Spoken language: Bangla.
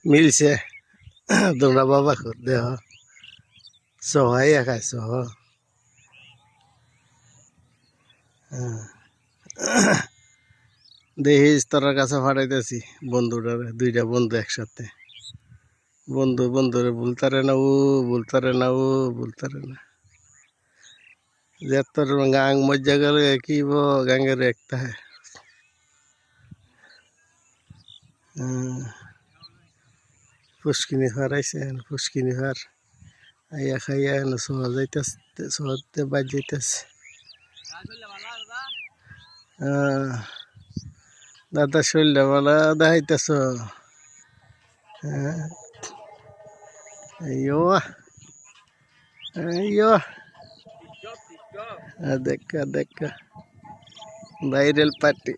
মিলছে তোমরা বাবা খুদ দেহ সহাই খাইছ দেখিস তোর কাছে ফাটাইতেছি বন্ধুটারে দুইটা বন্ধু একসাথে বন্ধু বন্ধুরে বলতারে না ও বলতারে না ও বলতারে না যে তোর গাং মজ্জা করে কি গাঙ্গের একটা পুষ্কিনি হারাইছে পুষ্কিনি হার আইয়া খাইয়া শহর যাইতেছে শহরতে বাজ যাইতেছে দাদা শরীরটা বলা দেখাইতেছ হ্যাঁ আইয়ো আইয়ো দেখা দেখা ভাইরাল পার্টি